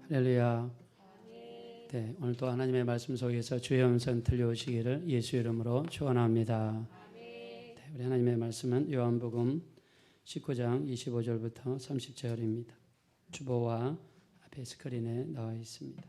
할렐루야. 네, 오늘도 하나님의 말씀 속에서 주의 음성 들려오시기를 예수 이름으로 축원합니다. 네, 우리 하나님의 말씀은 요한복음 19장 25절부터 30절입니다. 주보와 앞에 스크린에 나와 있습니다.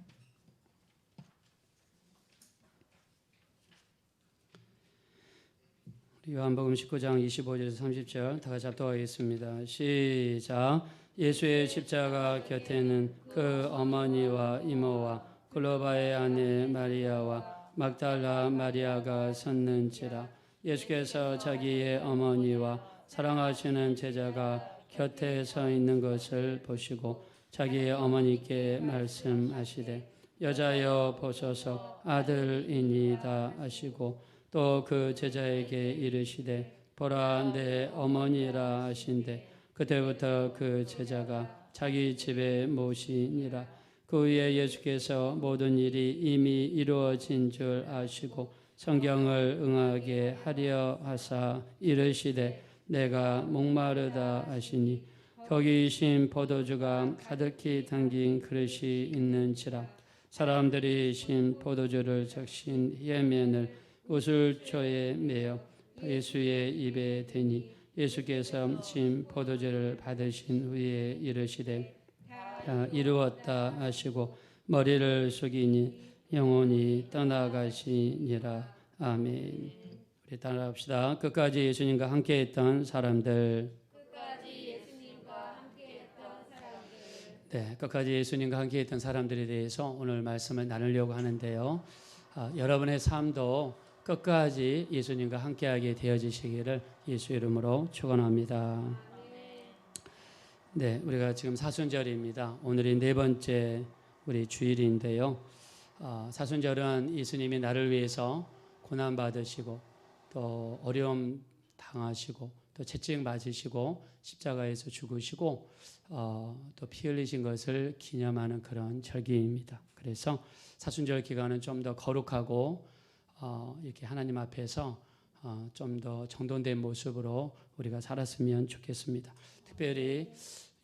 요한복음 19장 25절에서 30절 다 같이 합독하겠습니다. 시작. 예수의 십자가 곁에는 그 어머니와 이모와 글로바의 아내 마리아와 막달라 마리아가 섰는지라. 예수께서 자기의 어머니와 사랑하시는 제자가 곁에 서 있는 것을 보시고 자기의 어머니께 말씀하시되 여자여 보소서 아들이니이다 하시고 또 그 제자에게 이르시되 보라 내 어머니라 하신대 그때부터 그 제자가 자기 집에 모시니라. 그 후에 예수께서 모든 일이 이미 이루어진 줄 아시고 성경을 응하게 하려 하사 이르시되 내가 목마르다 하시니 거기 신 포도주가 가득히 담긴 그릇이 있는지라. 사람들이 신 포도주를 적신 해면을 우슬초에 매어 예수의 입에 대니 예수께서 신 포도주를 받으신 후에 이르시되 이루었다 하시고 머리를 숙이니 영혼이 떠나가시니라. 아멘. 우리 따라합시다. 끝까지 예수님과 함께했던 사람들. 네, 끝까지 예수님과 함께했던 사람들에 대해서 오늘 말씀을 나누려고 하는데요. 여러분의 삶도 끝까지 예수님과 함께하게 되어지시기를 예수 이름으로 축원합니다. 네, 우리가 지금 사순절입니다. 오늘이 네 번째 우리 주일인데요. 사순절은 예수님이 나를 위해서 고난 받으시고 또 어려움 당하시고 또 채찍 맞으시고 십자가에서 죽으시고 또 피 흘리신 것을 기념하는 그런 절기입니다. 그래서 사순절 기간은 좀 더 거룩하고 이렇게 하나님 앞에서 좀 더 정돈된 모습으로 우리가 살았으면 좋겠습니다. 특별히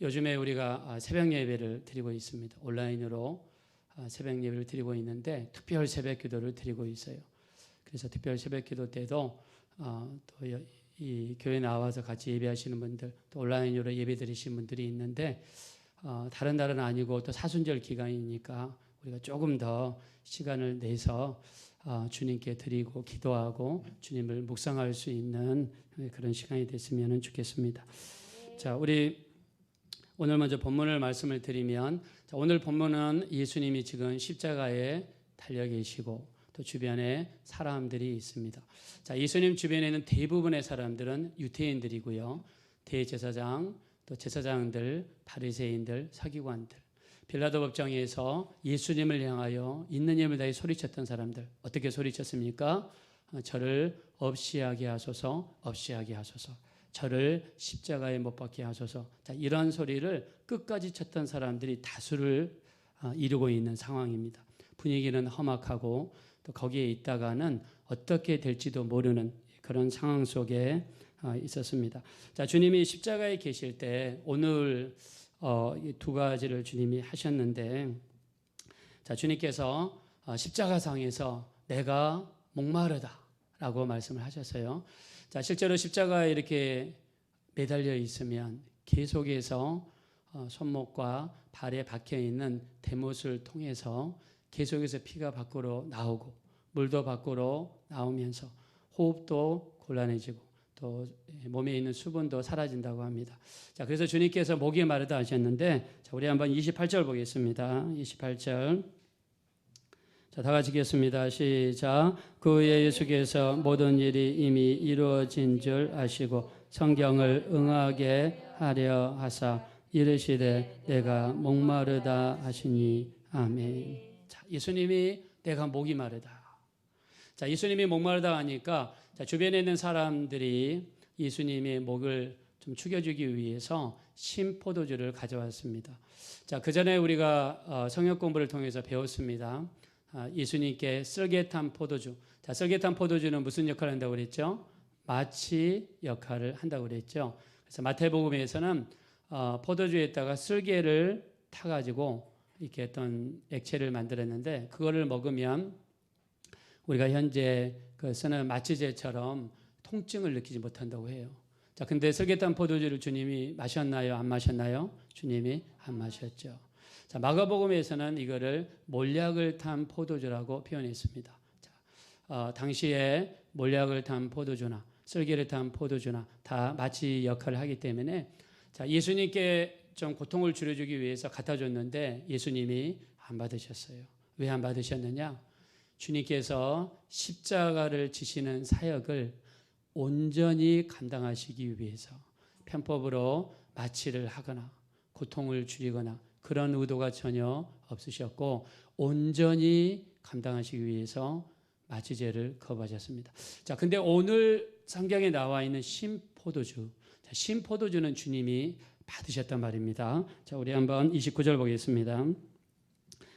요즘에 우리가 새벽 예배를 드리고 있습니다. 온라인으로 새벽 예배를 드리고 있는데 특별 새벽 기도를 드리고 있어요. 그래서 특별 새벽 기도 때도 또 이 교회 나와서 같이 예배하시는 분들 또 온라인으로 예배 드리신 분들이 있는데 다른 날은 아니고 또 사순절 기간이니까 우리가 조금 더 시간을 내서 주님께 드리고 기도하고 주님을 묵상할 수 있는 그런 시간이 됐으면 좋겠습니다. 자, 우리 오늘 먼저 본문을 말씀을 드리면 오늘 본문은 예수님이 지금 십자가에 달려 계시고 또 주변에 사람들이 있습니다. 자, 예수님 주변에는 대부분의 사람들은 유대인들이고요. 대제사장, 또 제사장들, 바리새인들, 서기관들. 빌라도 법정에서 예수님을 향하여 있는 힘을 다해 소리쳤던 사람들. 어떻게 소리쳤습니까? 저를 없이하게 하소서, 없이하게 하소서. 저를 십자가에 못 박게 하소서. 자, 이런 소리를 끝까지 쳤던 사람들이 다수를 이루고 있는 상황입니다. 분위기는 험악하고 또 거기에 있다가는 어떻게 될지도 모르는 그런 상황 속에 있었습니다. 자, 주님이 십자가에 계실 때 오늘 이 두 가지를 주님이 하셨는데, 자, 주님께서 십자가상에서 내가 목마르다라고 말씀을 하셨어요. 자, 실제로 십자가에 이렇게 매달려 있으면 계속해서 손목과 발에 박혀 있는 대못을 통해서 계속해서 피가 밖으로 나오고 물도 밖으로 나오면서 호흡도 곤란해지고 또 몸에 있는 수분도 사라진다고 합니다. 자, 그래서 주님께서 목이 마르다 하셨는데, 자, 우리 한번 28절 보겠습니다. 28절. 자, 다 같이 읽겠습니다. 시작. 그 후에 예수께서 모든 일이 이미 이루어진 줄 아시고 성경을 응하게 하려 하사 이르시되 내가 목마르다 하시니. 아멘. 자, 예수님이 내가 목이 마르다. 자, 예수님이 목마르다 하니까 자, 주변에 있는 사람들이 예수님의 목을 좀 축여주기 위해서 신포도주를 가져왔습니다. 자, 그 전에 우리가 성역 공부를 통해서 배웠습니다. 예수님께 쓸개탄 포도주. 자, 쓸개탄 포도주는 무슨 역할을 한다고 그랬죠? 마치 역할을 한다고 그랬죠. 그래서 마태복음에서는 포도주에다가 쓸개를 타가지고 이렇게 어떤 액체를 만들었는데 그거를 먹으면 우리가 현재 그 쓰는 마취제처럼 통증을 느끼지 못한다고 해요. 자, 근데 설계탄 포도주를 주님이 마셨나요? 안 마셨나요? 주님이 안 마셨죠. 자, 마가복음에서는 이거를 몰약을 탄 포도주라고 표현했습니다. 자, 당시에 몰약을 탄 포도주나 쓸개를 탄 포도주나 다 마취 역할을 하기 때문에 자, 예수님께 좀 고통을 줄여주기 위해서 갖다 줬는데 예수님이 안 받으셨어요. 왜 안 받으셨느냐? 주님께서 십자가를 지시는 사역을 온전히 감당하시기 위해서 편법으로 마취를 하거나 고통을 줄이거나 그런 의도가 전혀 없으셨고 온전히 감당하시기 위해서 마취제를 거부하셨습니다. 자, 근데 오늘 성경에 나와 있는 신포도주, 신포도주는 주님이 받으셨단 말입니다. 자, 우리 한번 29절 보겠습니다.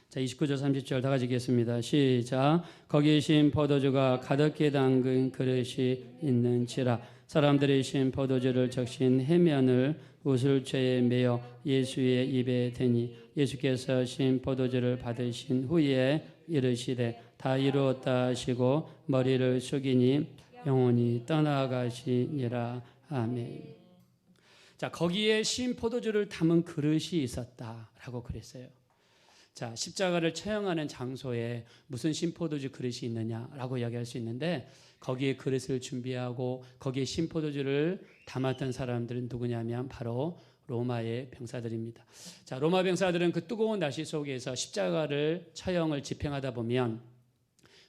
자, 29절 30절 다 같이 읽겠습니다. 시작. 거기 신 포도주가 가득히 담근 그릇이 있는지라 사람들이 신 포도주를 적신 해면을 우슬채에 메어 예수의 입에 대니 예수께서 신 포도주를 받으신 후에 이르시되 다 이루었다 하시고 머리를 숙이니 영혼이 떠나가시니라. 아멘. 자, 거기에 신 포도주를 담은 그릇이 있었다라고 그랬어요. 자, 십자가를 처형하는 장소에 무슨 신포도주 그릇이 있느냐라고 이야기할 수 있는데 거기에 그릇을 준비하고 거기에 신포도주를 담았던 사람들은 누구냐면 바로 로마의 병사들입니다. 자, 로마 병사들은 그 뜨거운 날씨 속에서 십자가를 처형을 집행하다 보면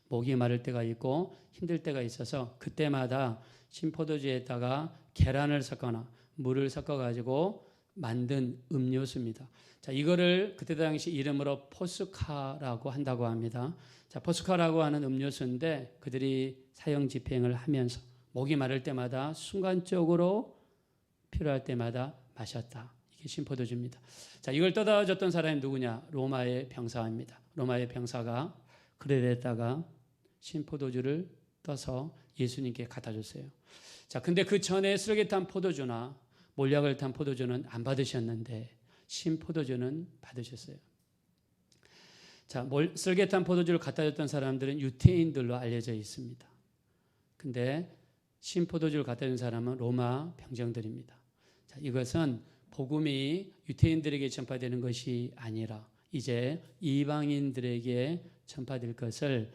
목이 마를 때가 있고 힘들 때가 있어서 그때마다 신포도주에다가 계란을 섞거나 물을 섞어가지고 만든 음료수입니다. 자, 이거를 그때 당시 이름으로 포스카라고 한다고 합니다. 자, 포스카라고 하는 음료수인데 그들이 사형 집행을 하면서 목이 마를 때마다 순간적으로 필요할 때마다 마셨다. 이게 신포도주입니다. 자, 이걸 떠다 줬던 사람이 누구냐? 로마의 병사입니다. 로마의 병사가 그릇에다가 신포도주를 떠서 예수님께 갖다 줬어요. 자, 근데 그 전에 쓰레기 탄 포도주나 몰약을 탄 포도주는 안 받으셨는데 신포도주는 받으셨어요. 자, 쓸개 탄 포도주를 갖다 줬던 사람들은 유태인들로 알려져 있습니다. 근데 신포도주를 갖다 준 사람은 로마 병정들입니다. 자, 이것은 복음이 유태인들에게 전파되는 것이 아니라 이제 이방인들에게 전파될 것을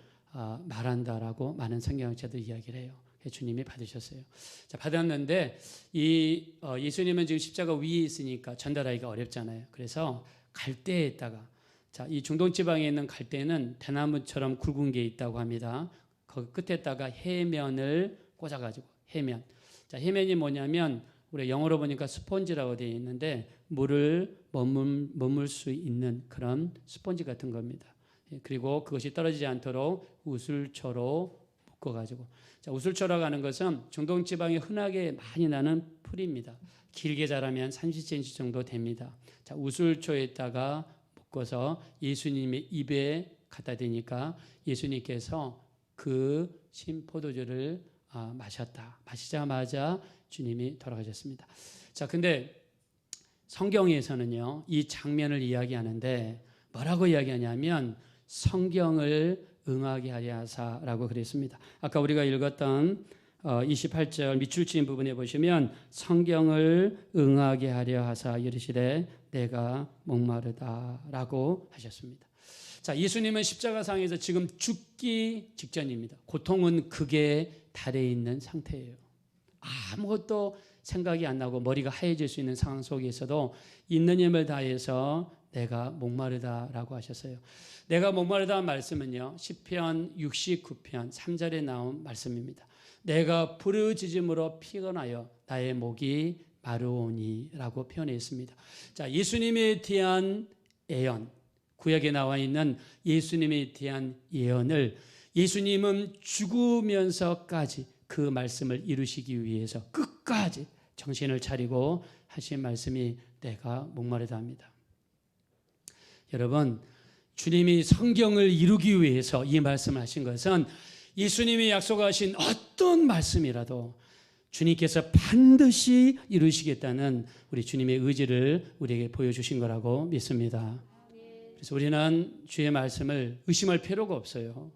말한다라고 많은 성경학자들이 이야기를 해요. 주님이 받으셨어요. 자, 받았는데 예수님은 지금 십자가 위에 있으니까 전달하기가 어렵잖아요. 그래서 갈대에다가 자, 이 중동 지방에 있는 갈대는 대나무처럼 굵은 게 있다고 합니다. 그 끝에다가 해면을 꽂아가지고 해면. 자, 해면이 뭐냐면 우리 영어로 보니까 스폰지라고 되어 있는데 물을 머물 수 있는 그런 스폰지 같은 겁니다. 그리고 그것이 떨어지지 않도록 우슬초로 묶어가지고 자, 우슬초라고 하는 것은 중동 지방에 흔하게 많이 나는 풀입니다. 길게 자라면 30cm 정도 됩니다. 자, 우슬초에다가 묶어서 예수님의 입에 갖다 대니까 예수님께서 그 신포도주를 마셨다. 마시자마자 주님이 돌아가셨습니다. 자, 근데 성경에서는요, 이 장면을 이야기하는데 뭐라고 이야기하냐면 성경을 응하게 하려 하사라고 그랬습니다. 아까 우리가 읽었던 28절 밑줄 치인 부분에 보시면 성경을 응하게 하려 하사 이르시되 내가 목마르다라고 하셨습니다. 자, 예수님은 십자가상에서 지금 죽기 직전입니다. 고통은 극에 달해 있는 상태예요. 아무것도 생각이 안 나고 머리가 하얘질 수 있는 상황 속에서도 있는 힘을 다해서 내가 목마르다라고 하셨어요. 내가 목마르다는 말씀은요, 시편 69편 3절에 나온 말씀입니다. 내가 부르짖음으로 피곤하여 나의 목이 마르오니라고 표현했습니다. 자, 예수님에 대한 예언, 구약에 나와 있는 예수님에 대한 예언을 예수님은 죽으면서까지 그 말씀을 이루시기 위해서 끝까지 정신을 차리고 하신 말씀이 내가 목마르다 합니다. 여러분, 주님이 성경을 이루기 위해서 이 말씀을 하신 것은 예수님이 약속하신 어떤 말씀이라도 주님께서 반드시 이루시겠다는 우리 주님의 의지를 우리에게 보여주신 거라고 믿습니다. 그래서 우리는 주의 말씀을 의심할 필요가 없어요.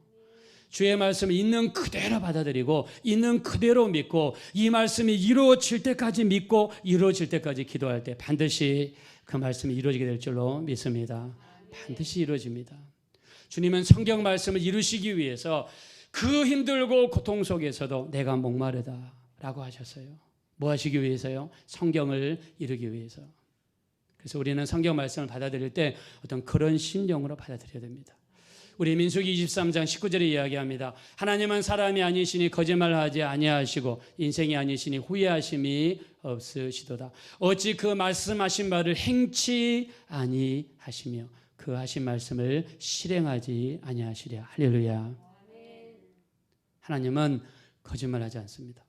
주의 말씀을 있는 그대로 받아들이고 있는 그대로 믿고 이 말씀이 이루어질 때까지 믿고 이루어질 때까지 기도할 때 반드시 그 말씀이 이루어지게 될 줄로 믿습니다. 반드시 이루어집니다. 주님은 성경 말씀을 이루시기 위해서 그 힘들고 고통 속에서도 내가 목마르다 라고 하셨어요. 뭐 하시기 위해서요? 성경을 이루기 위해서. 그래서 우리는 성경 말씀을 받아들일 때 어떤 그런 심령으로 받아들여야 됩니다. 우리 민수기 23장 19절에 이야기합니다. 하나님은 사람이 아니시니 거짓말하지 아니하시고 인생이 아니시니 후회하심이 없으시도다. 어찌 그 말씀하신 바를 행치 아니하시며 그 하신 말씀을 실행하지 아니하시랴. 할렐루야. 하나님은 거짓말하지 않습니다.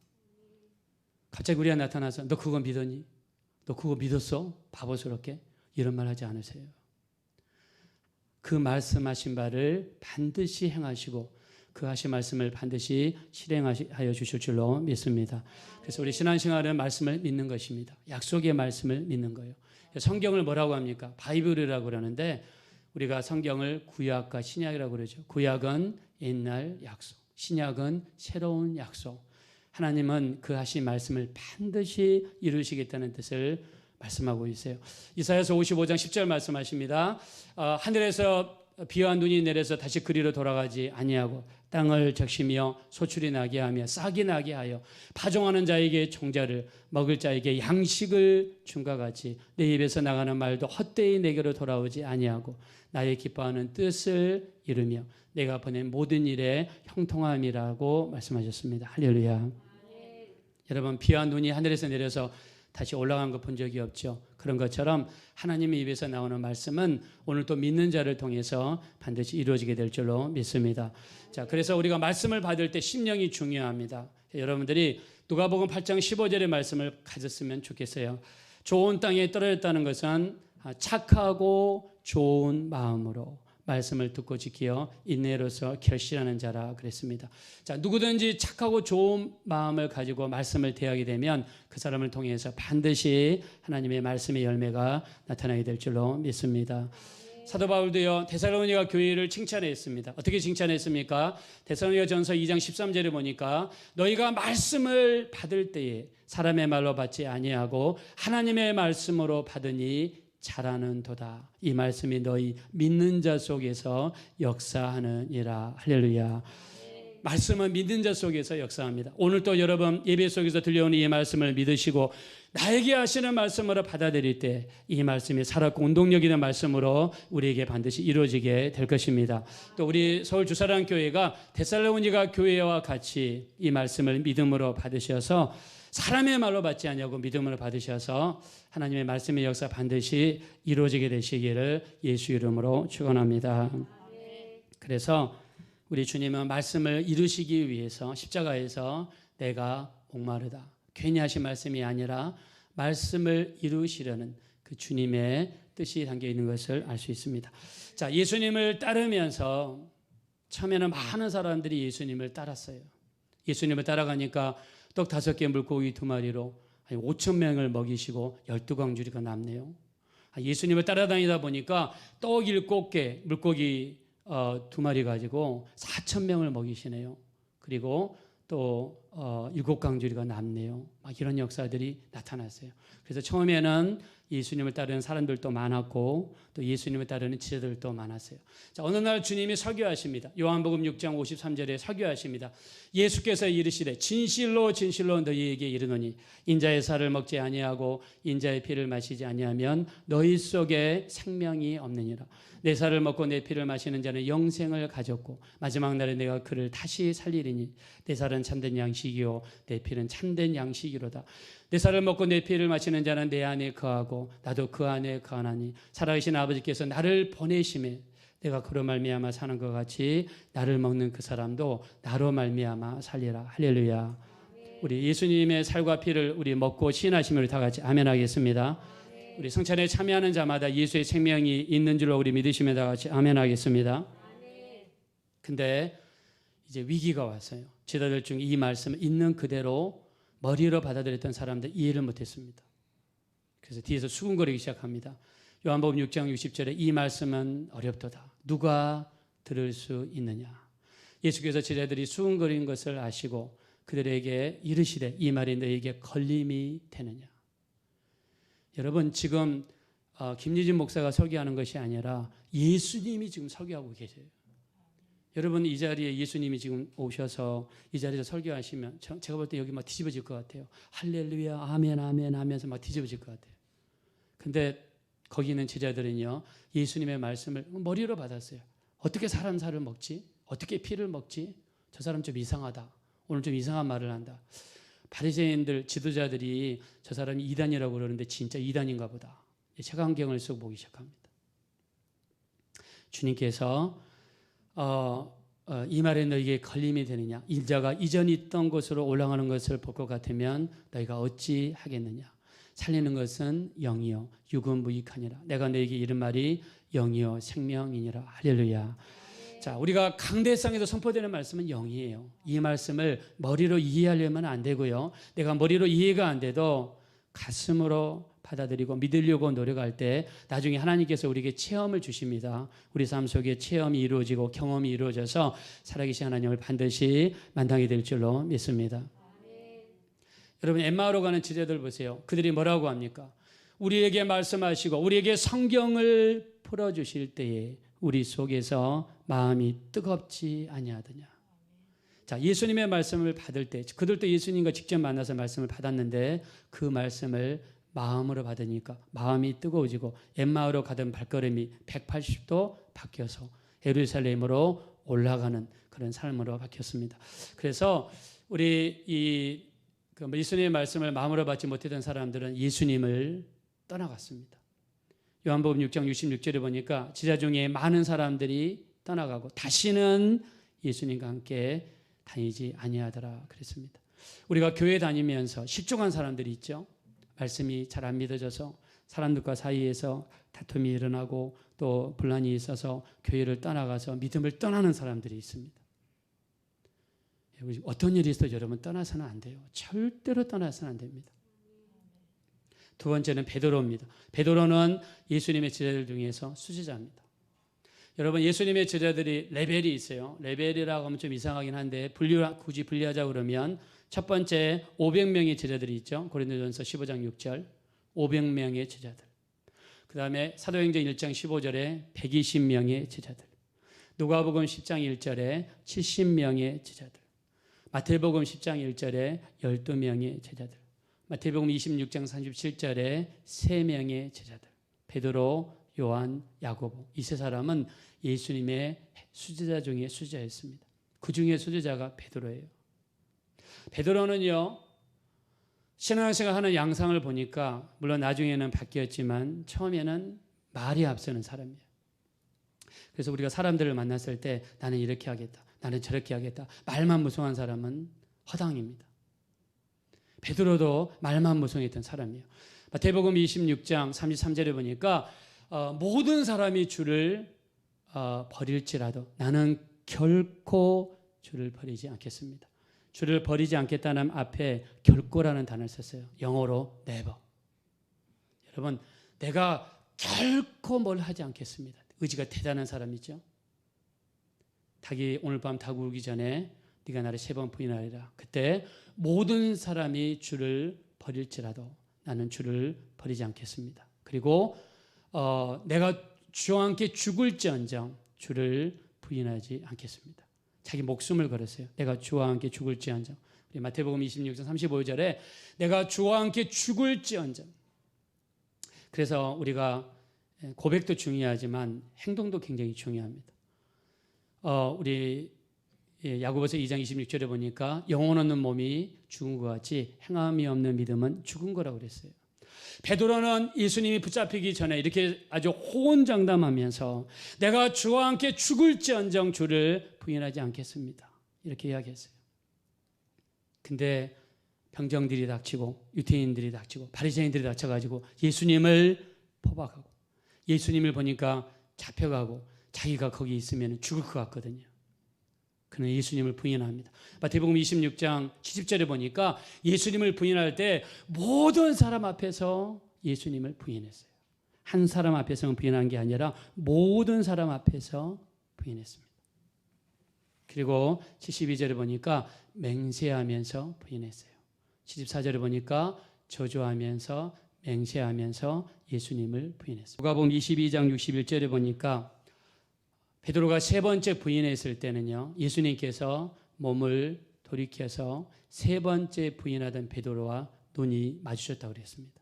갑자기 우리가 나타나서 너 그거 믿었니? 너 그거 믿었어? 바보스럽게? 이런 말 하지 않으세요. 그 말씀하신 바를 반드시 행하시고 그 하신 말씀을 반드시 실행하여 주실 줄로 믿습니다. 그래서 우리 신앙생활은 말씀을 믿는 것입니다. 약속의 말씀을 믿는 거예요. 성경을 뭐라고 합니까? 바이블이라고 그러는데 우리가 성경을 구약과 신약이라고 그러죠. 구약은 옛날 약속, 신약은 새로운 약속. 하나님은 그 하신 말씀을 반드시 이루시겠다는 뜻을 말씀하고 있어요. 이사야서 55장 10절 말씀하십니다. 하늘에서 비와 눈이 내려서 다시 그리로 돌아가지 아니하고 땅을 적시며 소출이 나게 하며 싹이 나게 하여 파종하는 자에게 종자를 먹을 자에게 양식을 준과 같이 내 입에서 나가는 말도 헛되이 내게로 돌아오지 아니하고 나의 기뻐하는 뜻을 이루며 내가 보낸 모든 일에 형통함이라고 말씀하셨습니다. 할렐루야. 여러분 비와 눈이 하늘에서 내려서 다시 올라간 거 본 적이 없죠. 그런 것처럼 하나님의 입에서 나오는 말씀은 오늘 또 믿는 자를 통해서 반드시 이루어지게 될 줄로 믿습니다. 자, 그래서 우리가 말씀을 받을 때 심령이 중요합니다. 여러분들이 누가복음 8장 15절의 말씀을 가졌으면 좋겠어요. 좋은 땅에 떨어졌다는 것은 착하고 좋은 마음으로 말씀을 듣고 지키어 인내로서 결실하는 자라 그랬습니다. 자, 누구든지 착하고 좋은 마음을 가지고 말씀을 대하게 되면 그 사람을 통해서 반드시 하나님의 말씀의 열매가 나타나게 될 줄로 믿습니다. 사도 바울도요 데살로니가 교회를 칭찬했습니다. 어떻게 칭찬했습니까? 데살로니가전서 2장 13절에 보니까 너희가 말씀을 받을 때에 사람의 말로 받지 아니하고 하나님의 말씀으로 받으니 잘하는도다. 이 말씀이 너희 믿는 자 속에서 역사하느니라. 할렐루야. 말씀은 믿는 자 속에서 역사합니다. 오늘 또 여러분 예배 속에서 들려오는 이 말씀을 믿으시고 나에게 하시는 말씀으로 받아들일 때 이 말씀이 살았고 운동력 있는 말씀으로 우리에게 반드시 이루어지게 될 것입니다. 또 우리 서울 주사랑 교회가 데살로니가 교회와 같이 이 말씀을 믿음으로 받으셔서 사람의 말로 받지 아니하고 믿음으로 받으셔서 하나님의 말씀의 역사 반드시 이루어지게 되시기를 예수 이름으로 축원합니다. 그래서 우리 주님은 말씀을 이루시기 위해서 십자가에서 내가 목마르다. 괜히 하신 말씀이 아니라 말씀을 이루시려는 그 주님의 뜻이 담겨 있는 것을 알 수 있습니다. 자, 예수님을 따르면서 처음에는 많은 사람들이 예수님을 따랐어요. 예수님을 따라가니까 떡 5개 물고기 2마리로 5,000명을 먹이시고 12광주리가 남네요. 예수님을 따라다니다 보니까 떡 7개 물고기 2마리 가지고 4,000명을 먹이시네요. 그리고 또 7광주리가 남네요. 막 이런 역사들이 나타났어요. 그래서 처음에는 예수님을 따르는 사람들도 많았고 또 예수님을 따르는 지도자들도 많았어요. 자, 어느 날 주님이 설교하십니다. 요한복음 6장 53절에 설교하십니다. 예수께서 이르시되 진실로 진실로 너희에게 이르노니 인자의 살을 먹지 아니하고 인자의 피를 마시지 아니하면 너희 속에 생명이 없느니라. 내 살을 먹고 내 피를 마시는 자는 영생을 가졌고 마지막 날에 내가 그를 다시 살리리니 내 살은 참된 양식이요 내 피는 참된 양식이로다. 내 살을 먹고 내 피를 마시는 자는 내 안에 거하고 나도 그 안에 거하나니 살아계신 아버지께서 나를 보내심에 내가 그로 말미암아 사는 것 같이 나를 먹는 그 사람도 나로 말미암아 살리라. 할렐루야. 우리 예수님의 살과 피를 우리 먹고 시인하시면 우리 다 같이 아멘 하겠습니다. 우리 성찬에 참여하는 자마다 예수의 생명이 있는 줄로 우리 믿으시면 다 같이 아멘 하겠습니다. 근데 이제 위기가 왔어요. 제자들 중 이 말씀을 있는 그대로 머리로 받아들였던 사람들 이해를 못했습니다. 그래서 뒤에서 수군거리기 시작합니다. 요한복음 6장 60절에 이 말씀은 어렵도다. 누가 들을 수 있느냐. 예수께서 제자들이 수군거리는 것을 아시고 그들에게 이르시되 이 말이 너에게 걸림이 되느냐. 여러분 지금 김유진 목사가 설교하는 것이 아니라 예수님이 지금 설교하고 계세요. 여러분 이 자리에 예수님이 지금 오셔서 이 자리에서 설교하시면 제가 볼 때 여기 막 뒤집어질 것 같아요. 할렐루야 아멘 아멘 하면서 막 뒤집어질 것 같아요. 근데 거기 있는 제자들은요 예수님의 말씀을 머리로 받았어요. 어떻게 사람 살을 먹지? 어떻게 피를 먹지? 저 사람 좀 이상하다. 오늘 좀 이상한 말을 한다. 바리새인들 지도자들이 저 사람이 이단이라고 그러는데 진짜 이단인가 보다. 색안경을 쓰고 보기 시작합니다. 주님께서 이 말에 너희에게 걸림이 되느냐. 인자가 이전 있던 곳으로 올라가는 것을 볼 것 같으면 너희가 어찌 하겠느냐. 살리는 것은 영이요 육은 무익하니라. 내가 너희에게 이른 말이 영이요 생명이니라. 할렐루야. 자, 우리가 강대상에서 선포되는 말씀은 영이에요. 이 말씀을 머리로 이해하려면 안 되고요. 내가 머리로 이해가 안 돼도 가슴으로 받아들이고 믿으려고 노력할 때 나중에 하나님께서 우리에게 체험을 주십니다. 우리 삶 속에 체험이 이루어지고 경험이 이루어져서 살아계신 하나님을 반드시 만나게 될 줄로 믿습니다. 여러분 엠마오로 가는 제자들 보세요. 그들이 뭐라고 합니까? 우리에게 말씀하시고 우리에게 성경을 풀어주실 때에 우리 속에서 마음이 뜨겁지 아니하더냐. 자, 예수님의 말씀을 받을 때 그들도 예수님과 직접 만나서 말씀을 받았는데 그 말씀을 마음으로 받으니까 마음이 뜨거워지고 엠마오로 가던 발걸음이 180도 바뀌어서 예루살렘으로 올라가는 그런 삶으로 바뀌었습니다. 그래서 우리 예수님의 말씀을 마음으로 받지 못했던 사람들은 예수님을 떠나갔습니다. 요한복음 6장 66절에 보니까 제자 중에 많은 사람들이 떠나가고 다시는 예수님과 함께 다니지 아니하더라 그랬습니다. 우리가 교회 다니면서 실족한 사람들이 있죠. 말씀이 잘 안 믿어져서 사람들과 사이에서 다툼이 일어나고 또 분란이 있어서 교회를 떠나가서 믿음을 떠나는 사람들이 있습니다. 어떤 일이 있어도 여러분 떠나서는 안 돼요. 절대로 떠나서는 안 됩니다. 두 번째는 베드로입니다. 베드로는 예수님의 제자들 중에서 수제자입니다. 여러분 예수님의 제자들이 레벨이 있어요. 레벨이라고 하면 좀 이상하긴 한데 굳이 분리하자 그러면 첫 번째 500명의 제자들이 있죠. 고린도전서 15장 6절 500명의 제자들. 그 다음에 사도행전 1장 15절에 120명의 제자들. 누가복음 10장 1절에 70명의 제자들. 마태복음 10장 1절에 12명의 제자들. 마태복음 26장 37절에 3명의 제자들. 베드로, 요한, 야고보. 이 세 사람은 예수님의 수제자 중에 수제자였습니다. 그 중에 수제자가 베드로예요. 베드로는요. 신앙생활 하는 양상을 보니까 물론 나중에는 바뀌었지만 처음에는 말이 앞서는 사람이에요. 그래서 우리가 사람들을 만났을 때 나는 이렇게 하겠다. 나는 저렇게 하겠다. 말만 무성한 사람은 허당입니다. 베드로도 말만 무성했던 사람이에요. 마태복음 26장 33절에 보니까 모든 사람이 주를 버릴지라도 나는 결코 주를 버리지 않겠습니다. 주를 버리지 않겠다는 앞에 결코라는 단어를 썼어요. 영어로 never. 여러분 내가 결코 뭘 하지 않겠습니다. 의지가 대단한 사람이죠. 닭이 오늘 밤 닭 울기 전에 네가 나를 3번 부인하리라. 그때 모든 사람이 주를 버릴지라도 나는 주를 버리지 않겠습니다. 그리고 내가 주와 함께 죽을지언정 주를 부인하지 않겠습니다. 자기 목숨을 걸었어요. 내가 주와 함께 죽을지언정. 마태복음 26장 35절에 내가 주와 함께 죽을지언정. 그래서 우리가 고백도 중요하지만 행동도 굉장히 중요합니다. 우리 야고보서 2장 26절에 보니까 영혼 없는 몸이 죽은 것 같이 행함이 없는 믿음은 죽은 거라고 그랬어요. 베드로는 예수님이 붙잡히기 전에 이렇게 아주 호언장담하면서 내가 주와 함께 죽을지언정 주를 부인하지 않겠습니다. 이렇게 이야기했어요. 근데 병정들이 닥치고 유태인들이 닥치고 바리새인들이 닥쳐가지고 예수님을 포박하고 예수님을 보니까 잡혀가고 자기가 거기 있으면 죽을 것 같거든요. 그는 예수님을 부인합니다. 마태복음 26장 70절에 보니까 예수님을 부인할 때 모든 사람 앞에서 예수님을 부인했어요. 한 사람 앞에서만 부인한 게 아니라 모든 사람 앞에서 부인했습니다. 그리고 72절에 보니까 맹세하면서 부인했어요. 74절에 보니까 저주하면서 맹세하면서 예수님을 부인했습니다. 누가복음 22장 61절에 보니까 베드로가 세 번째 부인했을 때는요, 예수님께서 몸을 돌이켜서 세 번째 부인하던 베드로와 눈이 마주쳤다고 그랬습니다.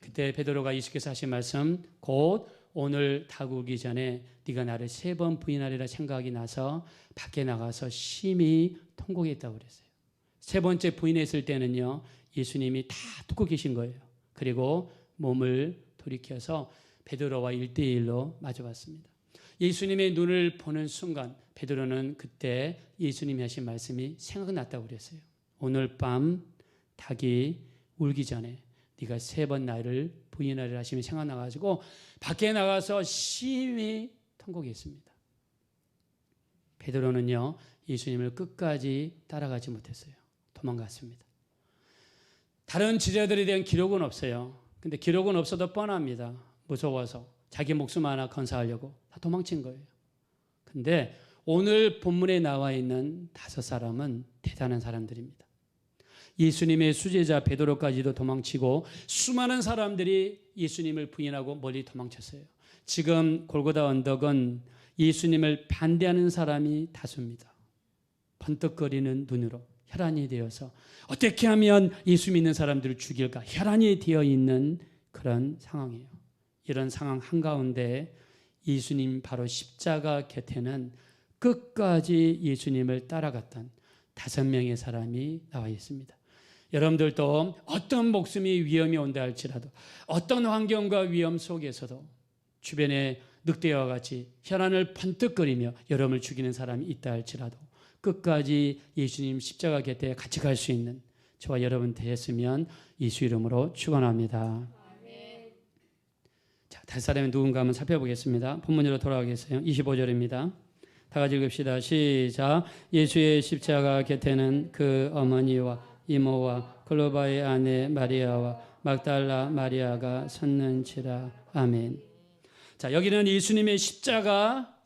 그때 베드로가 예수께서 하신 말씀, 곧 오늘 닭 우기 전에 네가 나를 세 번 부인하리라 생각이 나서 밖에 나가서 심히 통곡했다고 그랬어요. 세 번째 부인했을 때는요, 예수님이 다 듣고 계신 거예요. 그리고 몸을 돌이켜서 베드로와 1대1로 마주봤습니다. 예수님의 눈을 보는 순간 베드로는 그때 예수님이 하신 말씀이 생각났다고 그랬어요. 오늘 밤 닭이 울기 전에 네가 세 번 나를 부인하리라 하시면 생각나가지고 밖에 나가서 심히 통곡했습니다. 베드로는요, 예수님을 끝까지 따라가지 못했어요. 도망갔습니다. 다른 제자들에 대한 기록은 없어요. 근데 기록은 없어도 뻔합니다. 무서워서 자기 목숨 하나 건사하려고 다 도망친 거예요. 근데 오늘 본문에 나와 있는 5사람은 대단한 사람들입니다. 예수님의 수제자 베드로까지도 도망치고 수많은 사람들이 예수님을 부인하고 멀리 도망쳤어요. 지금 골고다 언덕은 예수님을 반대하는 사람이 다수입니다. 번뜩거리는 눈으로 혈안이 되어서 어떻게 하면 예수 믿는 사람들을 죽일까 혈안이 되어 있는 그런 상황이에요. 이런 상황 한가운데 예수님 바로 십자가 곁에는 끝까지 예수님을 따라갔던 5명의 사람이 나와 있습니다. 여러분들도 어떤 목숨이 위험이 온다 할지라도 어떤 환경과 위험 속에서도 주변에 늑대와 같이 혈안을 번뜩거리며 여러분을 죽이는 사람이 있다 할지라도 끝까지 예수님 십자가 곁에 같이 갈 수 있는 저와 여러분 되었으면 예수 이름으로 축원합니다. 자, 다른 사람이 누군가 한번 살펴보겠습니다. 본문으로 돌아가겠어요. 25절입니다. 다 같이 읽읍시다. 시작. 예수의 십자가 곁에는 그 어머니와 이모와 글로바의 아내 마리아와 막달라 마리아가 섰는지라. 아멘. 자, 여기는 예수님의 십자가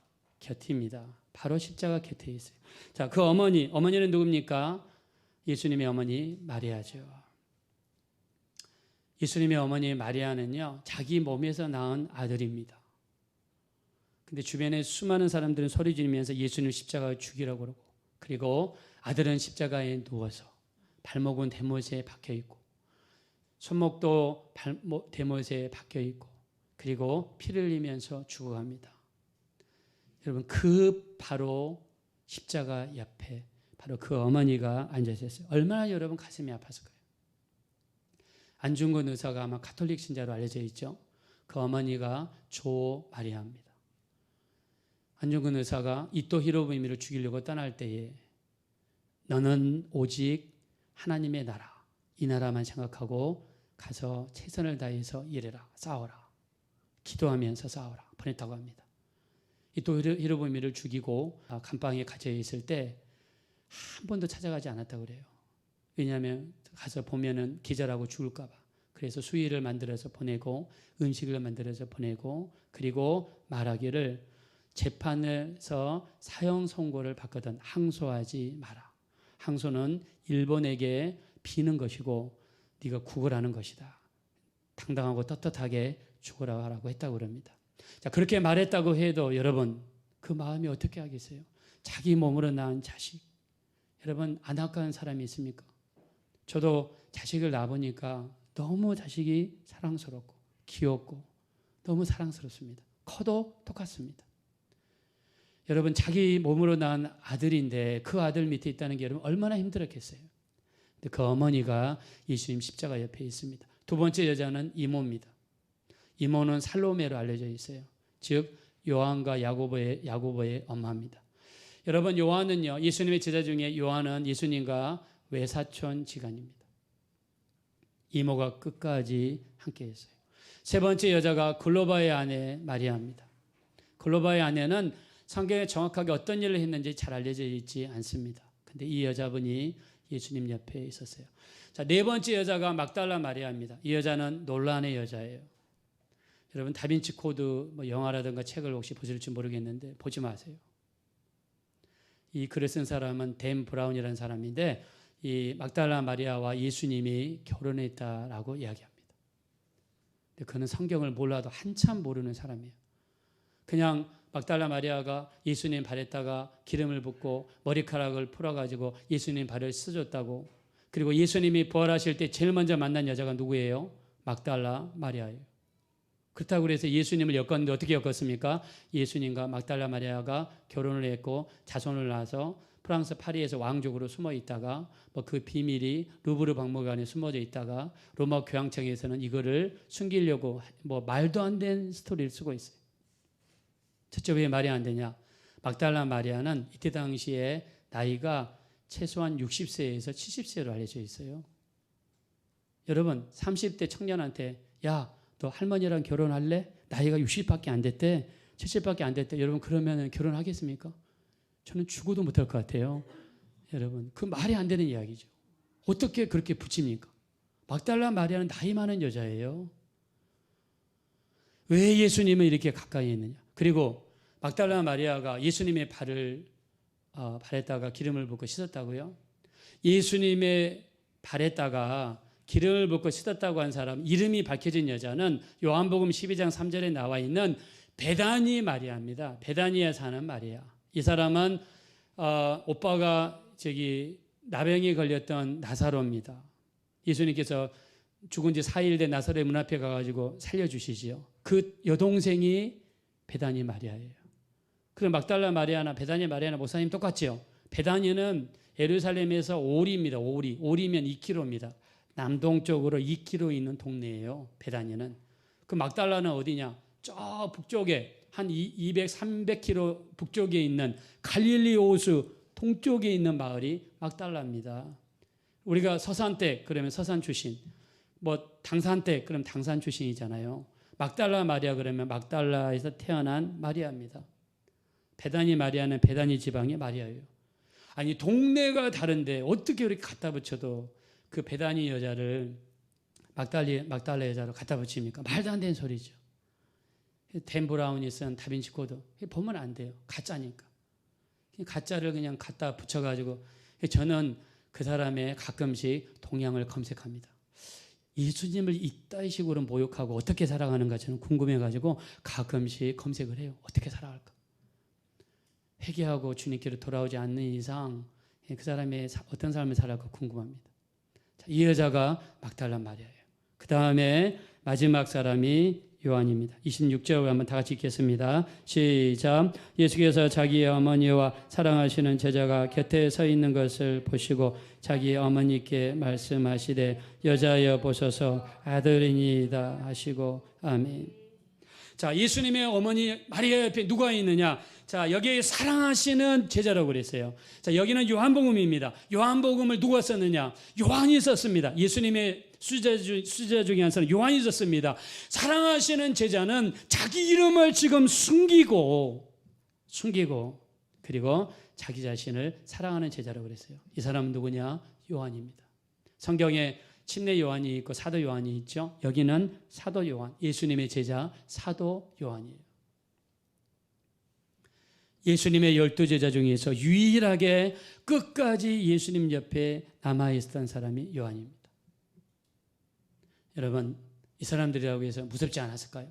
곁입니다. 바로 십자가 곁에 있어요. 자, 그 어머니는 누굽니까? 예수님의 어머니 마리아죠. 예수님의 어머니 마리아는요, 자기 몸에서 낳은 아들입니다. 근데 주변에 수많은 사람들은 소리 지르면서 예수님 십자가를 죽이라고 그러고, 그리고 아들은 십자가에 누워서 발목은 대못에 박혀 있고, 손목도 대못에 박혀 있고, 그리고 피를 흘리면서 죽어갑니다. 여러분, 그 바로 십자가 옆에 바로 그 어머니가 앉아 있었어요. 얼마나 여러분 가슴이 아팠을까요? 안중근 의사가 아마 가톨릭 신자로 알려져 있죠. 그 어머니가 조 마리아입니다. 안중근 의사가 이토 히로부미를 죽이려고 떠날 때에 너는 오직 하나님의 나라, 이 나라만 생각하고 가서 최선을 다해서 일해라, 싸워라, 기도하면서 싸워라 보냈다고 합니다. 이토 히로부미를 죽이고 감방에 갇혀 있을 때 한 번도 찾아가지 않았다고 그래요. 왜냐하면 가서 보면은 기절하고 죽을까 봐. 그래서 수의를 만들어서 보내고 음식을 만들어서 보내고, 그리고 말하기를 재판에서 사형 선고를 받거든 항소하지 마라. 항소는 일본에게 비는 것이고 네가 구걸하는 것이다. 당당하고 떳떳하게 죽으라고 했다고 그럽니다. 자, 그렇게 말했다고 해도 여러분 그 마음이 어떻게 하겠어요? 자기 몸으로 낳은 자식. 여러분 안타까운 사람이 있습니까? 저도 자식을 낳아보니까 너무 자식이 사랑스럽고 귀엽고 너무 사랑스럽습니다. 커도 똑같습니다. 여러분 자기 몸으로 낳은 아들인데 그 아들 밑에 있다는 게 여러분 얼마나 힘들었겠어요. 근데 그 어머니가 예수님 십자가 옆에 있습니다. 두 번째 여자는 이모입니다. 이모는 살로메로 알려져 있어요. 즉 요한과 야고보의 엄마입니다. 여러분 요한은요, 예수님의 제자 중에 요한은 예수님과 외사촌 지간입니다. 이모가 끝까지 함께 했어요. 세 번째 여자가 글로바의 아내 마리아입니다. 글로바의 아내는 성경에 정확하게 어떤 일을 했는지 잘 알려져 있지 않습니다. 근데 이 여자분이 예수님 옆에 있었어요. 자, 네 번째 여자가 막달라 마리아입니다. 이 여자는 논란의 여자예요. 여러분 다빈치 코드 뭐 영화라든가 책을 혹시 보실지 모르겠는데 보지 마세요. 이 글을 쓴 사람은 댄 브라운이라는 사람인데 이 막달라 마리아와 예수님이 결혼했다라고 이야기합니다. 근데 그는 성경을 몰라도 한참 모르는 사람이에요. 그냥 막달라 마리아가 예수님 발에다가 기름을 붓고 머리카락을 풀어가지고 예수님 발을 씻어줬다고, 그리고 예수님이 부활하실 때 제일 먼저 만난 여자가 누구예요? 막달라 마리아예요. 그렇다고 해서 예수님을 엮었는데 어떻게 엮었습니까? 예수님과 막달라 마리아가 결혼을 했고 자손을 낳아서 프랑스 파리에서 왕족으로 숨어 있다가 뭐 그 비밀이 루브르 박물관에 숨어져 있다가 로마 교황청에서는 이거를 숨기려고 뭐 말도 안 되는 스토리를 쓰고 있어요. 첫째, 왜 말이 안 되냐? 막달라 마리아는 이때 당시에 나이가 최소한 60세에서 70세로 알려져 있어요. 여러분 30대 청년한테 야, 너 할머니랑 결혼할래? 나이가 60밖에 안 됐대. 70밖에 안 됐대. 여러분 그러면 결혼하겠습니까? 저는 죽어도 못할 것 같아요. 여러분 그 말이 안 되는 이야기죠. 어떻게 그렇게 붙입니까? 막달라 마리아는 나이 많은 여자예요. 왜 예수님은 이렇게 가까이 있느냐? 그리고 막달라 마리아가 예수님의 발에다가 기름을 붓고 씻었다고요? 예수님의 발에다가 기름을 붓고 씻었다고 한 사람, 이름이 밝혀진 여자는 요한복음 12장 3절에 나와 있는 베다니 마리아입니다. 베다니에 사는 마리아. 이 사람은 오빠가 나병에 걸렸던 나사로입니다. 예수님께서 죽은 지 4일 된 나사로의 문 앞에 가가지고 살려주시지요. 그 여동생이 베다니 마리아예요. 그럼 막달라 마리아나 베다니 마리아나 목사님 똑같죠? 베다니는 예루살렘에서 오리입니다. 오리면 2km입니다. 남동쪽으로 2km 있는 동네예요. 베다니는. 그 막달라는 어디냐? 저 북쪽에 한 200, 300km 북쪽에 있는 갈릴리 호수 동쪽에 있는 마을이 막달라입니다. 우리가 서산댁 그러면 서산 출신, 뭐 당산댁 그러면 당산 출신이잖아요. 막달라 마리아 그러면 막달라에서 태어난 마리아입니다. 베다니 마리아는 베다니 지방의 마리아예요. 아니 동네가 다른데 어떻게 이렇게 갖다 붙여도 그 베다니 여자를 막달라 여자로 갖다 붙입니까? 말도 안 되는 소리죠. 댄 브라운이 쓴 다빈치 코드 보면 안 돼요. 가짜니까. 가짜를 그냥 갖다 붙여가지고 저는 그 사람의 가끔씩 동향을 검색합니다. 예수님을 이따위 식으로 모욕하고 어떻게 살아가는가 저는 궁금해가지고 가끔씩 검색을 해요. 어떻게 살아갈까? 회개하고 주님께로 돌아오지 않는 이상 그 사람의 어떤 삶을 살아갈까 궁금합니다. 자, 이 여자가 막달라 마리아예요. 그 다음에 마지막 사람이 요한입니다. 26절 한번 다 같이 읽겠습니다. 시작. 예수께서 자기의 어머니와 사랑하시는 제자가 곁에 서 있는 것을 보시고 자기 어머니께 말씀하시되 여자여 보소서 아들이니이다 하시고 아멘. 자, 예수님의 어머니 마리아 옆에 누가 있느냐? 자, 여기에 사랑하시는 제자라고 그랬어요. 자, 여기는 요한복음입니다. 요한복음을 누가 썼느냐? 요한이 썼습니다. 예수님의 수제자 중에 한 사람 요한이 썼습니다. 사랑하시는 제자는 자기 이름을 지금 숨기고 그리고 자기 자신을 사랑하는 제자라고 그랬어요. 이 사람은 누구냐? 요한입니다. 성경에 침례 요한이 있고 사도 요한이 있죠. 여기는 사도 요한, 예수님의 제자 사도 요한이에요. 예수님의 12제자 중에서 유일하게 끝까지 예수님 옆에 남아있었던 사람이 요한입니다. 여러분, 이 사람들이라고 해서 무섭지 않았을까요?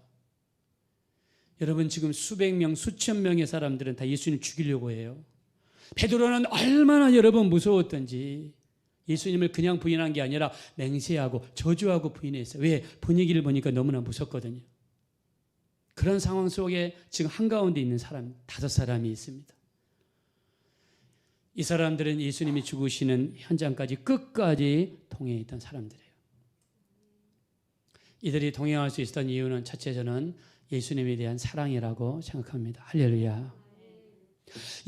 여러분, 지금 수백 명, 수천 명의 사람들은 다 예수님 죽이려고 해요. 베드로는 얼마나 여러분 무서웠던지 예수님을 그냥 부인한 게 아니라 맹세하고 저주하고 부인했어요. 왜? 분위기를 보니까 너무나 무섭거든요. 그런 상황 속에 지금 한가운데 있는 사람 5사람이 있습니다. 이 사람들은 예수님이 죽으시는 현장까지 끝까지 동행했던 사람들이에요. 이들이 동행할 수 있었던 이유는 첫째, 저는 예수님에 대한 사랑이라고 생각합니다. 할렐루야.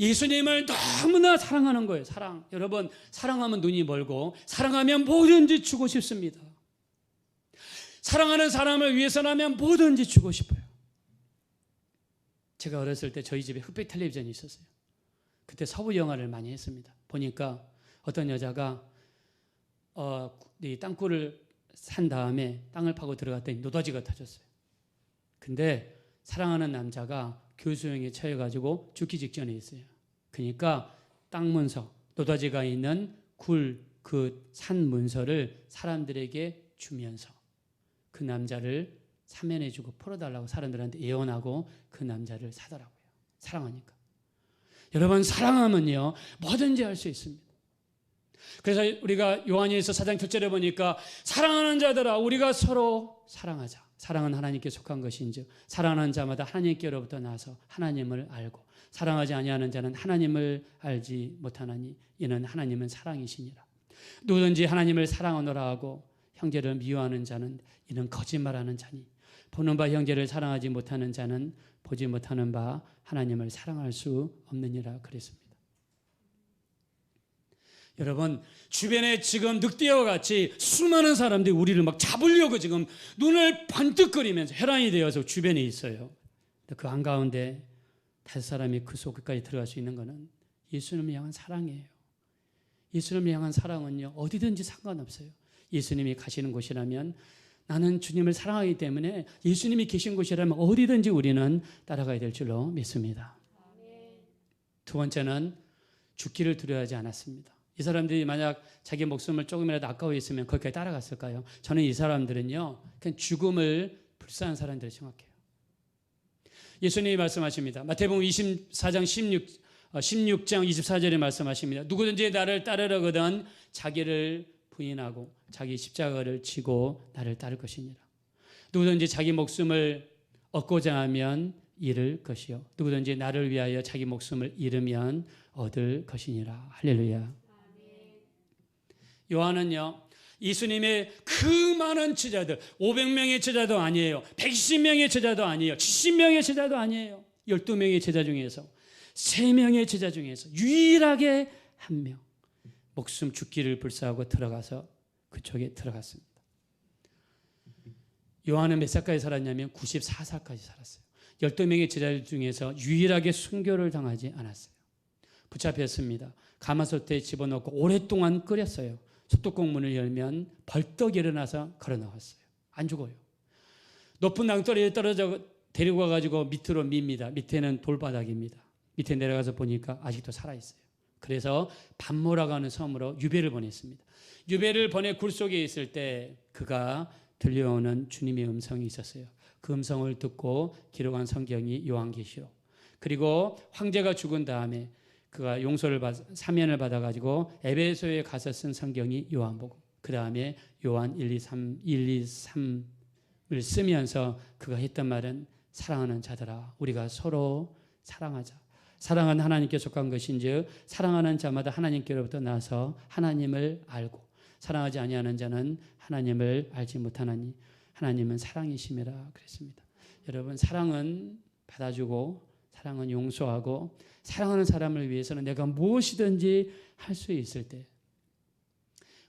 예수님을 너무나 사랑하는 거예요. 사랑. 여러분, 사랑하면 눈이 멀고 사랑하면 뭐든지 주고 싶습니다. 사랑하는 사람을 위해서라면 뭐든지 주고 싶어요. 제가 어렸을 때 저희 집에 흑백 텔레비전이 있었어요. 그때 서부 영화를 많이 했습니다. 보니까 어떤 여자가 이 땅굴을 산 다음에 땅을 파고 들어갔더니 노다지가 터졌어요. 근데 사랑하는 남자가 교수형에 처해가지고 죽기 직전에 있어요. 그러니까 땅 문서, 노다지가 있는 그 산 문서를 사람들에게 주면서 그 남자를 사면해주고 풀어달라고 사람들한테 예언하고 그 남자를 사더라고요. 사랑하니까. 여러분, 사랑하면요 뭐든지 할 수 있습니다. 그래서 우리가 요한일서 4장 2절에 보니까 사랑하는 자들아 우리가 서로 사랑하자. 사랑은 하나님께 속한 것인즉 사랑하는 자마다 하나님께로부터 나서 하나님을 알고 사랑하지 아니하는 자는 하나님을 알지 못하나니 이는 하나님은 사랑이시니라. 누구든지 하나님을 사랑하노라 하고 형제를 미워하는 자는 이는 거짓말하는 자니 보는 바 형제를 사랑하지 못하는 자는 보지 못하는 바 하나님을 사랑할 수 없느니라 그랬습니다. 여러분, 주변에 지금 늑대와 같이 수많은 사람들이 우리를 막 잡으려고 지금 눈을 번뜩거리면서 혈안이 되어서 주변에 있어요. 그 한가운데 5사람이 그 속까지 들어갈 수 있는 것은 예수님을 향한 사랑이에요. 예수님을 향한 사랑은요 어디든지 상관없어요. 예수님이 가시는 곳이라면 나는 주님을 사랑하기 때문에 예수님이 계신 곳이라면 어디든지 우리는 따라가야 될 줄로 믿습니다. 두 번째는 죽기를 두려워하지 않았습니다. 이 사람들이 만약 자기 목숨을 조금이라도 아까워했으면 거기까지 따라갔을까요? 저는 이 사람들은요 그냥 죽음을 불쌍한 사람들을 생각해요. 예수님이 말씀하십니다. 마태복음 24장 16장 24절에 말씀하십니다. 누구든지 나를 따르려거든 자기를 부인하고 자기 십자가를 지고 나를 따를 것이니라. 누구든지 자기 목숨을 얻고자 하면 잃을 것이요 누구든지 나를 위하여 자기 목숨을 잃으면 얻을 것이니라. 할렐루야. 요한은요 예수님의 그 많은 제자들 500명의 제자도 아니에요, 120명의 제자도 아니에요, 70명의 제자도 아니에요, 12명의 제자 중에서 3명의 제자 중에서 유일하게 1명 목숨 죽기를 불사하고 들어가서 그쪽에 들어갔습니다. 요한은 몇 살까지 살았냐면 94살까지 살았어요. 12명의 제자 중에서 유일하게 순교를 당하지 않았어요. 붙잡혔습니다. 가마솥에 집어넣고 오랫동안 끓였어요. 소뚜껑 문을 열면 벌떡 일어나서 걸어 나왔어요. 안 죽어요. 높은 낭떠러지에 떨어져 데리고 가가지고 밑으로 밉니다. 밑에는 돌바닥입니다. 밑에 내려가서 보니까 아직도 살아있어요. 그래서 반모라고 하는 섬으로 유배를 보냈습니다. 유배를 보내 굴 속에 있을 때 그가 들려오는 주님의 음성이 있었어요. 그 음성을 듣고 기록한 성경이 요한계시록. 그리고 황제가 죽은 다음에 그가 용서를 사면을 받아가지고 에베소에 가서 쓴 성경이 요한복음. 그 다음에 요한 1, 2, 3을 쓰면서 그가 했던 말은 사랑하는 자들아 우리가 서로 사랑하자. 사랑은 하나님께 속한 것인즉 사랑하는 자마다 하나님께로부터 나서 하나님을 알고 사랑하지 아니하는 자는 하나님을 알지 못하나니 하나님은 사랑이심이라 그랬습니다. 여러분, 사랑은 받아주고 사랑은 용서하고 사랑하는 사람을 위해서는 내가 무엇이든지 할 수 있을 때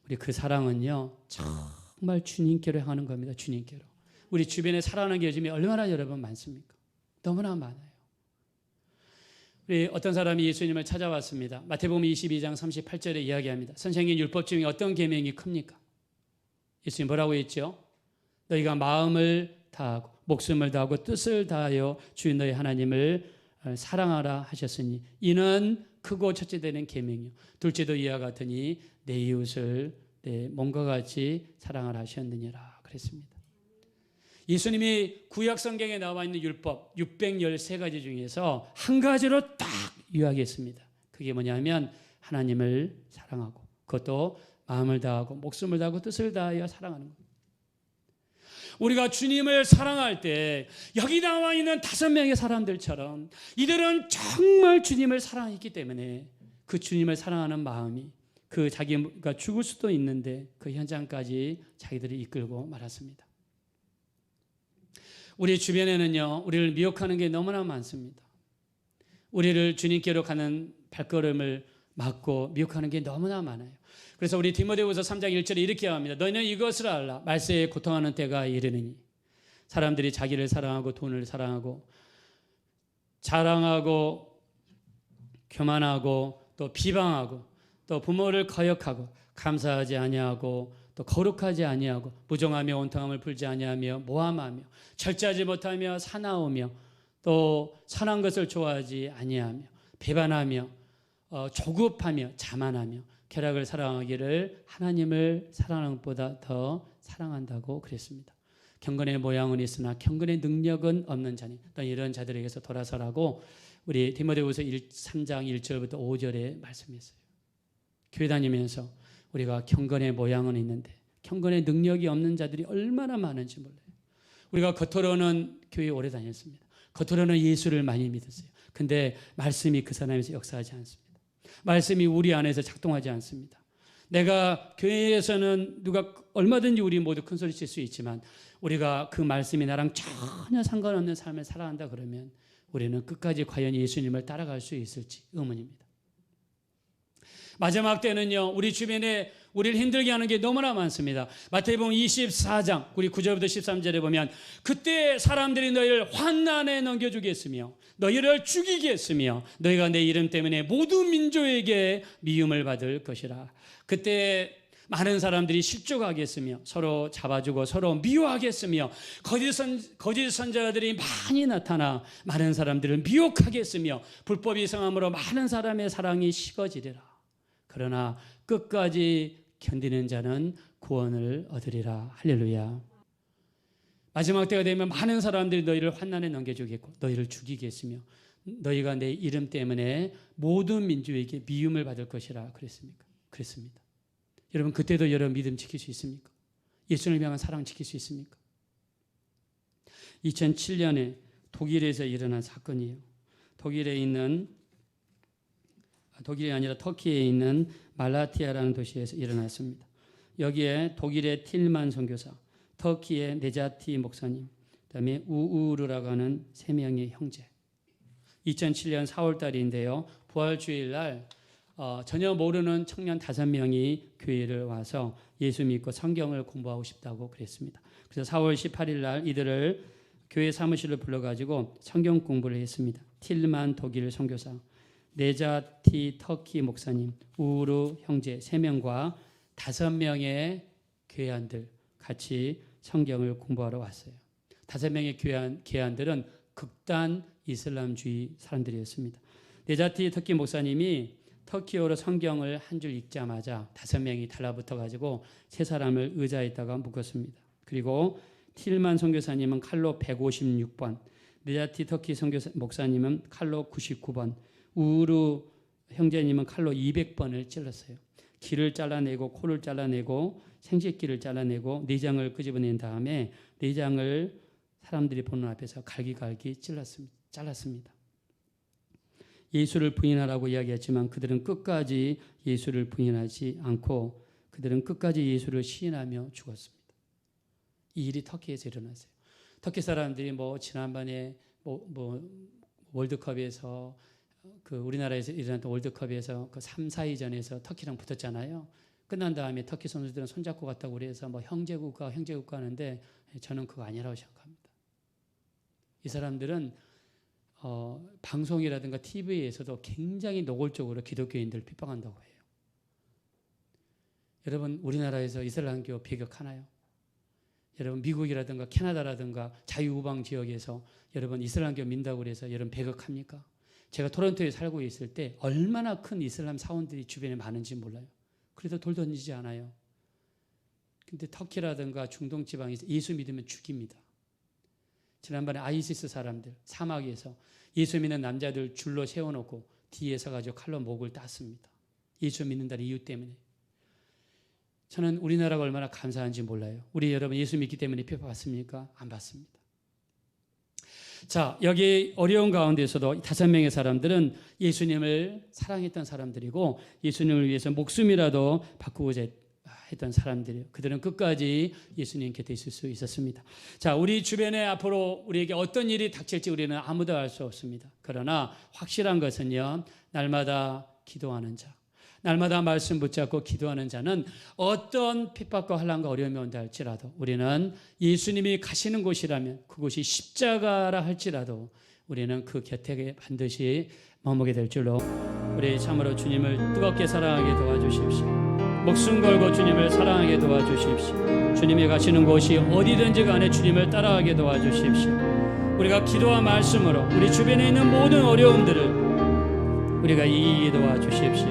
우리 그 사랑은요 정말 주님께로 향하는 겁니다. 주님께로. 우리 주변에 사랑하는 게 요즘에 얼마나 여러분 많습니까? 너무나 많아요. 우리 어떤 사람이 예수님을 찾아왔습니다. 마태복음 22장 38절에 이야기합니다. 선생님, 율법 중에 어떤 계명이 큽니까? 예수님 뭐라고 했죠? 너희가 마음을 다하고 목숨을 다하고 뜻을 다하여 주인 너희 하나님을 사랑하라 하셨으니 이는 크고 첫째 되는 계명이요 둘째도 이와 같으니 내 이웃을 내 몸과 같이 사랑하라 하셨느니라 그랬습니다. 예수님이 구약 성경에 나와 있는 율법 613가지 중에서 한 가지로 딱 요약했습니다. 그게 뭐냐면 하나님을 사랑하고 그것도 마음을 다하고 목숨을 다하고 뜻을 다하여 사랑하는 것. 우리가 주님을 사랑할 때 여기 나와 있는 5명의 사람들처럼 이들은 정말 주님을 사랑했기 때문에 그 주님을 사랑하는 마음이 그 자기가 죽을 수도 있는데 그 현장까지 자기들이 이끌고 말았습니다. 우리 주변에는요 우리를 미혹하는 게 너무나 많습니다. 우리를 주님께로 가는 발걸음을 막고 미혹하는 게 너무나 많아요. 그래서 우리 디모데후서 3장 1절에 이렇게 합니다. 너희는 이것을 알라. 말세에 고통하는 때가 이르느니 사람들이 자기를 사랑하고 돈을 사랑하고 자랑하고 교만하고 또 비방하고 또 부모를 거역하고 감사하지 아니하고 또 거룩하지 아니하고 무정하며 온탕함을 풀지 아니하며 모함하며 절제하지 못하며 사나우며 또 선한 것을 좋아하지 아니하며 배반하며 조급하며 자만하며 쾌락을 사랑하기를 하나님을 사랑하는 것보다 더 사랑한다고 그랬습니다. 경건의 모양은 있으나 경건의 능력은 없는 자니 또 이런 자들에게서 돌아서라고 우리 디모데후서 3장 1절부터 5절에 말씀했어요. 교회 다니면서 우리가 경건의 모양은 있는데 경건의 능력이 없는 자들이 얼마나 많은지 몰라요. 우리가 겉으로는 교회에 오래 다녔습니다. 겉으로는 예수를 많이 믿었어요. 근데 말씀이 그 사람에서 역사하지 않습니다. 말씀이 우리 안에서 작동하지 않습니다. 내가 교회에서는 누가 얼마든지 우리 모두 큰 소리 칠 수 있지만 우리가 그 말씀이 나랑 전혀 상관없는 삶을 살아간다 그러면 우리는 끝까지 과연 예수님을 따라갈 수 있을지 의문입니다. 마지막 때는요, 우리 주변에 우리를 힘들게 하는 게 너무나 많습니다. 마태복음 24장 우리 9절부터 13절에 보면 그때 사람들이 너희를 환난에 넘겨주겠으며 너희를 죽이겠으며 너희가 내 이름 때문에 모든 민족에게 미움을 받을 것이라. 그때 많은 사람들이 실족하겠으며 서로 잡아주고 서로 미워하겠으며 거짓 선자들이 많이 나타나 많은 사람들을 미혹하겠으며 불법이 성함으로 많은 사람의 사랑이 식어지리라. 그러나 끝까지 견디는 자는 구원을 얻으리라. 할렐루야. 마지막 때가 되면 많은 사람들이 너희를 환난에 넘겨주겠고 너희를 죽이겠으며 너희가 내 이름 때문에 모든 민족에게 미움을 받을 것이라. 그랬습니다. 여러분 그때도 여러분 믿음 지킬 수 있습니까? 예수님을 향한 사랑 지킬 수 있습니까? 2007년에 독일에서 일어난 사건이에요. 독일이 아니라 터키에 있는 말라티아라는 도시에서 일어났습니다. 여기에 독일의 틸만 선교사, 터키의 네자티 목사님, 그다음에 우우르라고 하는 3명의 형제. 2007년 4월 달인데요. 부활주일 날 전혀 모르는 청년 5명이 교회를 와서 예수 믿고 성경을 공부하고 싶다고 그랬습니다. 그래서 4월 18일 날 이들을 교회 사무실로 불러가지고 성경 공부를 했습니다. 틸만 독일 선교사, 네자티 터키 목사님, 우르 형제 3명과 5명의 교회안들 같이 성경을 공부하러 왔어요. 5명의 교회안들은 극단 이슬람주의 사람들이었습니다. 네자티 터키 목사님이 터키어로 성경을 한 줄 읽자마자 5명이 달라붙어가지고 3사람을 의자에다가 묶었습니다. 그리고 틸만 선교사님은 칼로 156번, 네자티 터키 목사님은 칼로 99번, 우르 형제님은 칼로 200번을 찔렀어요. 귀를 잘라내고 코를 잘라내고 생식기를 잘라내고 내장을 끄집어낸 다음에 내장을 사람들이 보는 앞에서 갈기갈기 잘랐습니다. 예수를 부인하라고 이야기했지만 그들은 끝까지 예수를 부인하지 않고 그들은 끝까지 예수를 시인하며 죽었습니다. 이 일이 터키에서 일어났어요. 터키 사람들이 지난번에 월드컵에서 우리나라에서 일어났던 월드컵에서 3, 4위전에서 터키랑 붙었잖아요. 끝난 다음에 터키 선수들은 손잡고 갔다고 그래서 형제국가 하는데 저는 그거 아니라고 생각합니다. 이 사람들은 방송이라든가 TV에서도 굉장히 노골적으로 기독교인들을 핍박한다고 해요. 여러분 우리나라에서 이슬람교 배격하나요? 여러분 미국이라든가 캐나다라든가 자유우방 지역에서 여러분 이슬람교 민다고 해서 여러분 배격합니까? 제가 토론토에 살고 있을 때 얼마나 큰 이슬람 사원들이 주변에 많은지 몰라요. 그래도 돌 던지지 않아요. 근데 터키라든가 중동 지방에서 예수 믿으면 죽입니다. 지난번에 아이시스 사람들 사막에서 예수 믿는 남자들 줄로 세워놓고 뒤에 서가지고 칼로 목을 땄습니다. 예수 믿는다는 이유 때문에. 저는 우리나라가 얼마나 감사한지 몰라요. 우리 여러분 예수 믿기 때문에 핍박받습니까? 안 받습니다. 자, 여기 어려운 가운데서도 5명의 사람들은 예수님을 사랑했던 사람들이고 예수님을 위해서 목숨이라도 바꾸고자 했던 사람들이에요. 그들은 끝까지 예수님 곁에 있을 수 있었습니다. 자, 우리 주변에 앞으로 우리에게 어떤 일이 닥칠지 우리는 아무도 알 수 없습니다. 그러나 확실한 것은요, 날마다 기도하는 자, 날마다 말씀 붙잡고 기도하는 자는 어떤 핍박과 환난과 어려움이 온다 할지라도 우리는 예수님이 가시는 곳이라면 그곳이 십자가라 할지라도 우리는 그 곁에 반드시 머무게 될 줄로 우리 참으로 주님을 뜨겁게 사랑하게 도와주십시오. 목숨 걸고 주님을 사랑하게 도와주십시오. 주님이 가시는 곳이 어디든지 간에 주님을 따라가게 도와주십시오. 우리가 기도와 말씀으로 우리 주변에 있는 모든 어려움들을 우리가 이기게 도와주십시오.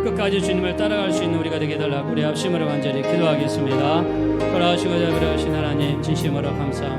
끝까지 주님을 따라갈 수 있는 우리가 되게 달라고 우리 합심으로 간절히 기도하겠습니다. 돌아오시고 자비로우신 하나님 진심으로 감사합니다.